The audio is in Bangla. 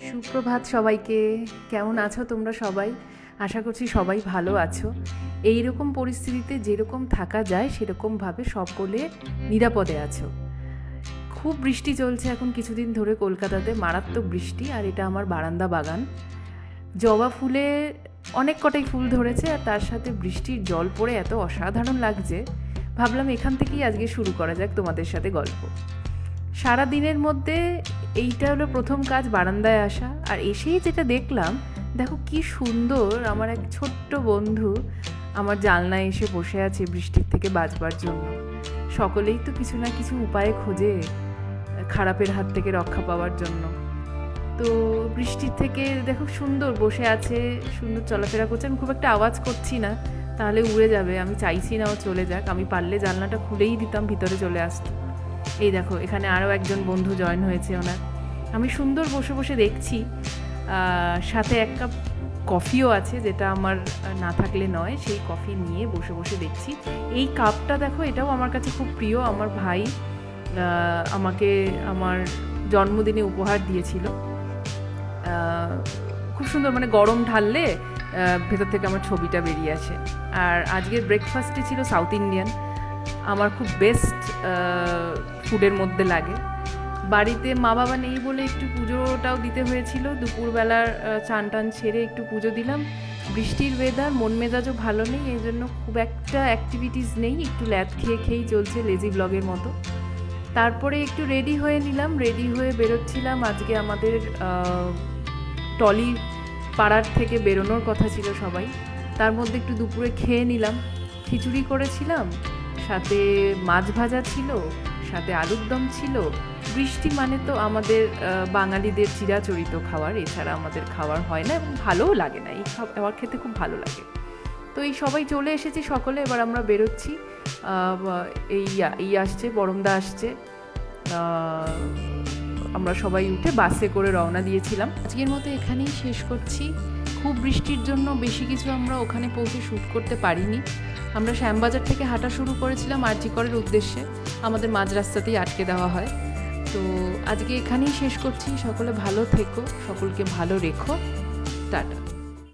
সুপ্রভাত সবাইকে। কেমন আছো তোমরা সবাই? আশা করছি সবাই ভালো আছো। এই রকম পরিস্থিতিতে যেরকম থাকা যায় সেরকমভাবে সকলে নিরাপদে আছো। খুব বৃষ্টি চলছে এখন কিছুদিন ধরে কলকাতাতে, মারাত্মক বৃষ্টি। আর এটা আমার বারান্দা বাগান। জবা ফুলে অনেক কটাই ফুল ধরেছে, আর তার সাথে বৃষ্টির জল পড়ে এত অসাধারণ লাগছে, ভাবলাম এখান থেকেই আজকে শুরু করা যাক তোমাদের সাথে গল্প। সারা দিনের মধ্যে এইটা হলো প্রথম কাজ, বারান্দায় আসা। আর এসেই যেটা দেখলাম, দেখো কি সুন্দর, আমার এক ছোট্ট বন্ধু আমার জানলায় এসে বসে আছে বৃষ্টির থেকে বাঁচবার জন্য। সকলেই তো কিছু না কিছু উপায় খোঁজে খারাপের হাত থেকে রক্ষা পাওয়ার জন্য। তো বৃষ্টির থেকে দেখো সুন্দর বসে আছে, সুন্দর চলাফেরা করছে। আমি খুব একটা আওয়াজ করছি না, তাহলে উড়ে যাবে। আমি চাইছি না ও চলে যাক, আমি পারলে জানলাটা খুলেই দিতাম, ভিতরে চলে আসতো। এই দেখো এখানে আরও একজন বন্ধু জয়েন হয়েছে ওনার। আমি সুন্দর বসে বসে দেখছি, সাথে এক কাপ কফিও আছে, যেটা আমার না থাকলে নয়। সেই কফি নিয়ে বসে বসে দেখছি। এই কাপটা দেখো, এটাও আমার কাছে খুব প্রিয়। আমার ভাই আমাকে আমার জন্মদিনে উপহার দিয়েছিল। খুব সুন্দর, মানে গরম ঢাললে ভেতর থেকে আমার ছবিটা বেরিয়ে আসে। আর আজকের ব্রেকফাস্টে ছিল সাউথ ইন্ডিয়ান, আমার খুব বেস্ট ফুডের মধ্যে লাগে। বাড়িতে মা বাবা নেই বলে একটু পুজোটাও দিতে হয়েছিল। দুপুরবেলার চান টান ছেড়ে একটু পুজো দিলাম। বৃষ্টির ওয়েদার, মন মেজাজও ভালো নেই, এই জন্য খুব একটা অ্যাক্টিভিটিস নেই, একটু ল্যাদ খেয়েই চলছে লেজি ব্লগের মতো। তারপরে একটু রেডি হয়ে নিলাম, রেডি হয়ে বেরোচ্ছিলাম। আজকে আমাদের টলি পাড়ার থেকে বেরোনোর কথা ছিল সবাই, তার মধ্যে একটু দুপুরে খেয়ে নিলাম। খিচুড়ি করেছিলাম, সাথে মাছ ভাজা ছিল, সাথে আলুর দম ছিল। বৃষ্টি মানে তো আমাদের বাঙালিদের চিরাচরিত খাবার, এছাড়া আমাদের খাবার হয় না এবং ভালোও লাগে না। এই খাবার খেতে খুব ভালো লাগে। তো এই সবাই চলে এসেছি সকলে, এবার আমরা বেরোচ্ছি। এই আসছে, বরমদা আসছে। আমরা সবাই উঠে বাসে করে রওনা দিয়েছিলাম। আজকের মতো এখানেই শেষ করছি। খুব বৃষ্টির জন্য বেশি কিছু আমরা ওখানে পৌঁছে শ্যুট করতে পারিনি। আমরা শ্যামবাজার থেকে হাঁটা শুরু করেছিলাম আরজি করের উদ্দেশ্যে, আমাদের মাঝ রাস্তাতেই আটকে দেওয়া হয়। তো আজকে এখানেই শেষ করছি। সকলে ভালো থেকো, সকলকে ভালো রেখো। টাটা।